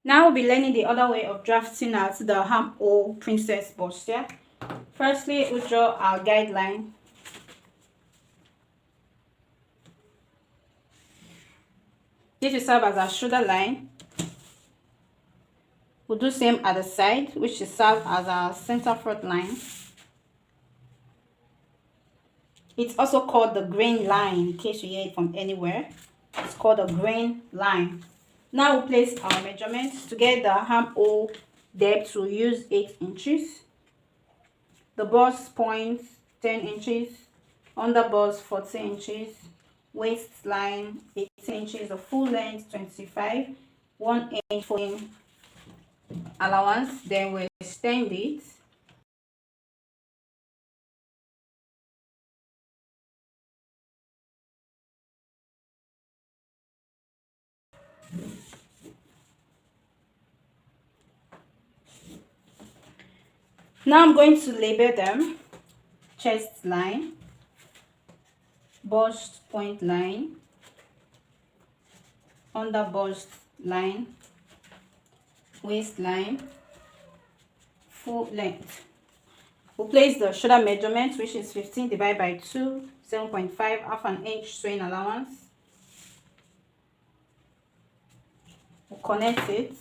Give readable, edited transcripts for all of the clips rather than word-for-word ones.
Now we'll be learning the other way of drafting out the Armhole princess bustier. Firstly, we'll draw our guideline. This will serve as our shoulder line. We'll do same at the side, which will serve as our center front line. It's also called the grain line, in case you hear it from anywhere. It's called a grain line. Now we'll place our measurements. To get the armhole depth, we'll use 8 inches. The bust point 10 inches. Under bust 14 inches. Waistline 18 inches. The full length 25. 1 inch folding allowance. Then we'll extend it. Now I'm going to label them: chest line, bust point line, under bust line, waistline, full length. We'll place the shoulder measurement, which is 15 divided by 2, 7.5, half an inch sewing allowance. We'll connect it.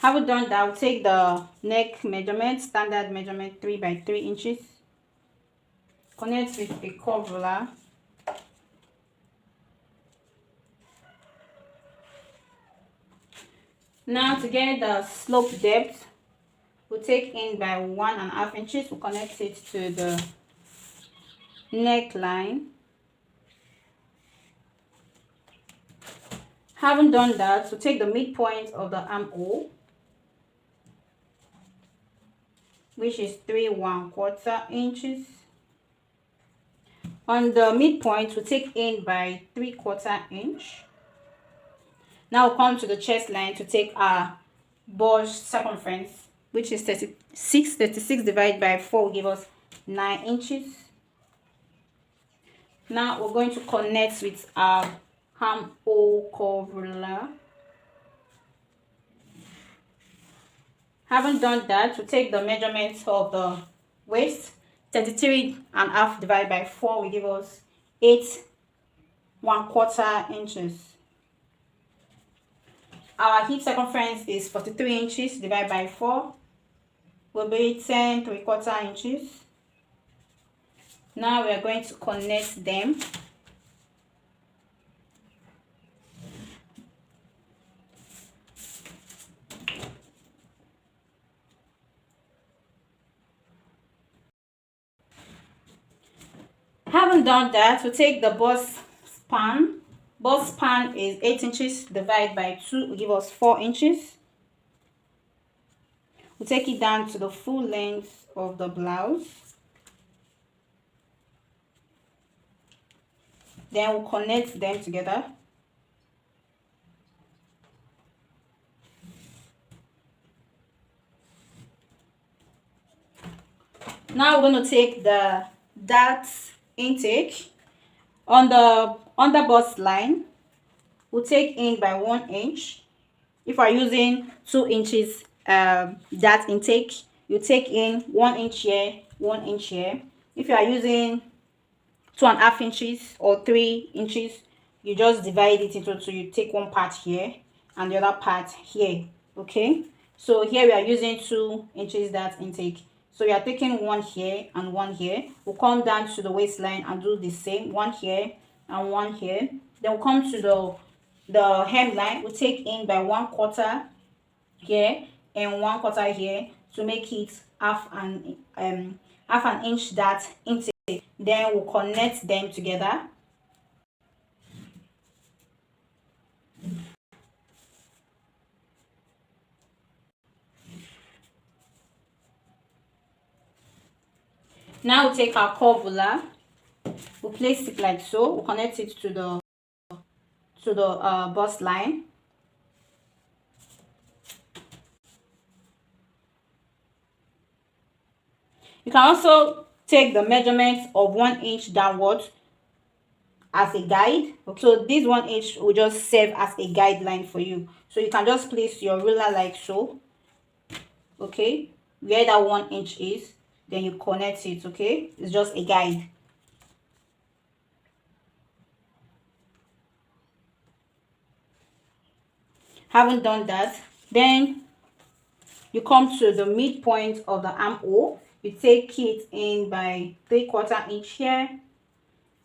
Having done that, we'll take the neck measurement, standard measurement 3 by 3 inches. Connect with a curve ruler. Now to get the slope depth, we'll take in by 1.5 inches. We'll connect it to the neckline. Having done that, we'll take the midpoint of the armhole, which is 3 1/4 inches. On the midpoint, we'll take in by 3/4 inch. Now we'll come to the chest line to take our bust circumference, which is 36. 36 divided by 4 will give us 9 inches. Now we're going to connect with our armhole curve ruler. Having done that, we'll take the measurements of the waist. 33.5 divided by 4 will give us 8 1/4 inches. Our hip circumference is 43 inches divided by 4 will be 10 3/4 inches. Now we are going to connect them. Having done that, we'll take the bust span. Bust span is 8 inches divided by 2 will give us 4 inches. We'll take it down to the full length of the blouse. Then we'll connect them together. Now we're going to take the dart intake. On the under bust line, we'll take in by 1 inch. If we're using 2 inches dart intake, you take in 1 inch here, 1 inch here. If you are using 2.5 inches or 3 inches, you just divide it into 2. You take one part here and the other part here. Okay, so here we are using 2 inches dart intake. So we are taking one here and one here. We'll come down to the waistline and do the same, one here and one here. Then we'll come to the hemline. We'll take in by 1/4 here and 1/4 here to make it half an inch dart intake. Then we'll connect them together. Now we'll take our curve ruler. We'll place it like so. We'll connect it to the bust line. You can also take the measurement of 1 inch downwards as a guide. Okay, so this 1 inch will just serve as a guideline for you. So you can just place your ruler like so, okay, where that 1 inch is, then you connect it. Okay, it's just a guide. Having done that, then you come to the midpoint of the armhole. You take it in by 3/4 inch here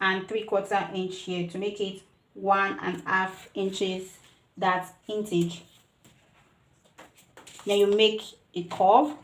and 3/4 inch here to make it 1.5 inches. That's intake. Then you make a curve.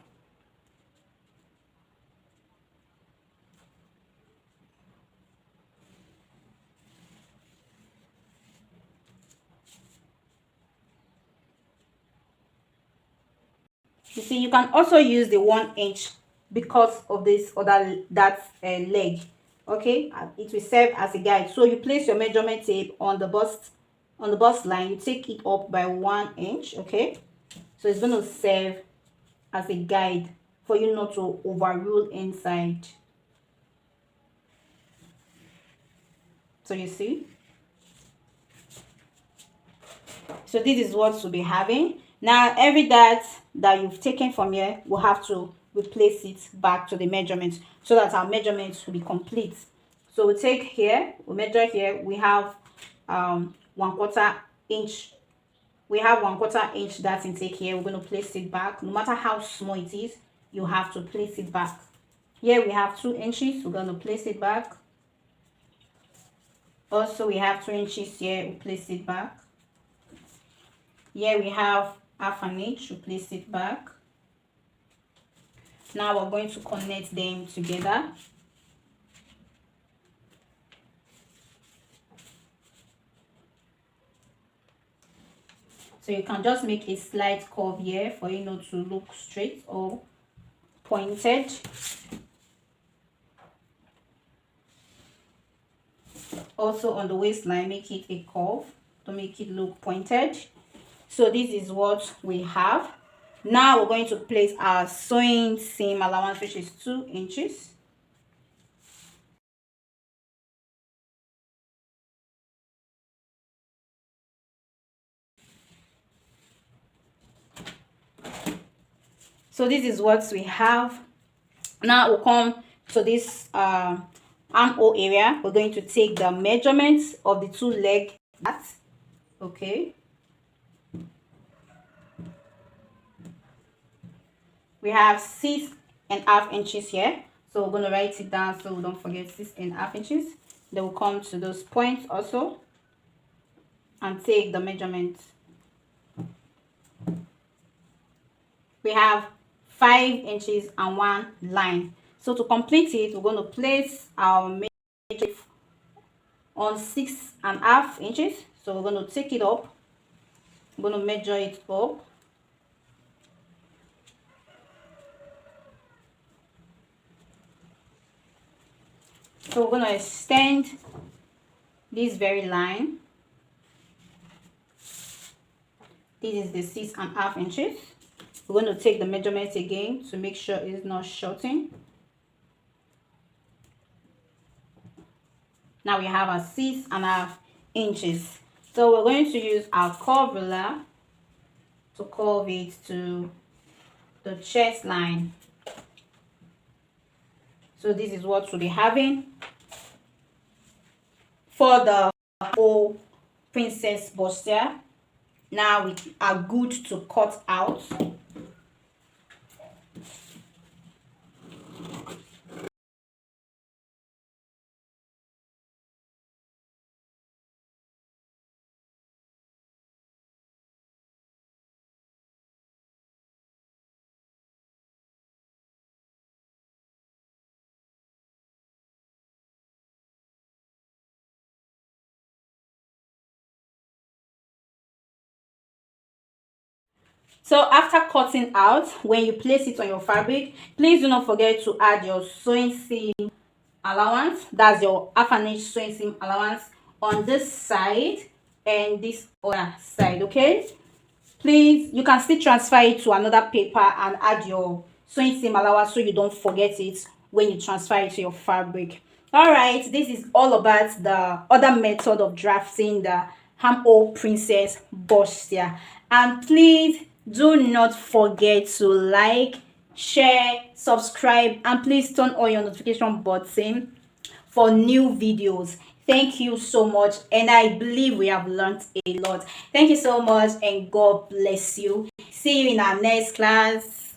You see, you can also use the 1 inch because of this other leg. Okay, it will serve as a guide. So you place your measurement tape on the bust line. You take it up by 1 inch. Okay, so it's going to serve as a guide for you not to overrule inside. So you see, so this is what we'll be having. Now every dart that you've taken from here, we'll have to replace it back to the measurement so that our measurements will be complete. So we take here, we measure here, we have 1/4 inch. We have 1/4 inch dart intake here. We're going to place it back. No matter how small it is, you have to place it back. Here we have 2 inches. We're going to place it back. Also we have 2 inches here. We place it back. Here we have 1/2 inch. We place it back. Now we're going to connect them together. So you can just make a slight curve here for you not to look straight or pointed. Also on the waistline, make it a curve to make it look pointed. So this is what we have. Now we're going to place our sewing seam allowance, which is 2 inches. So this is what we have. Now we'll come to this armhole area. We're going to take the measurements of the 2 leg darts. Okay, we have 6.5 inches here, so we're going to write it down so we don't forget 6.5 inches. Then we'll come to those points also and take the measurements. We have 5 inches and 1 line. So to complete it, we're going to place our measurement on 6.5 inches. So we're going to take it up. I'm going to measure it up. So we're going to extend this very line. This is the 6.5 inches. We're going to take the measurements again to make sure it's not shorting. Now we have our 6.5 inches. So we're going to use our curve ruler to curve it to the chest line. So this is what we'll be having for the whole princess bustier. Now we are good to cut out. So after cutting out, when you place it on your fabric, please do not forget to add your sewing seam allowance. That's your 1/2 inch sewing seam allowance on this side and this other side. Okay, please, you can still transfer it to another paper and add your sewing seam allowance so you don't forget it when you transfer it to your fabric. All right, this is all about the other method of drafting the Armhole Princess Bustier. And please do not forget to like, share, subscribe, and please turn on your notification button for new videos. Thank you so much, and I believe we have learned a lot. Thank you so much, and God bless you. See you in our next class.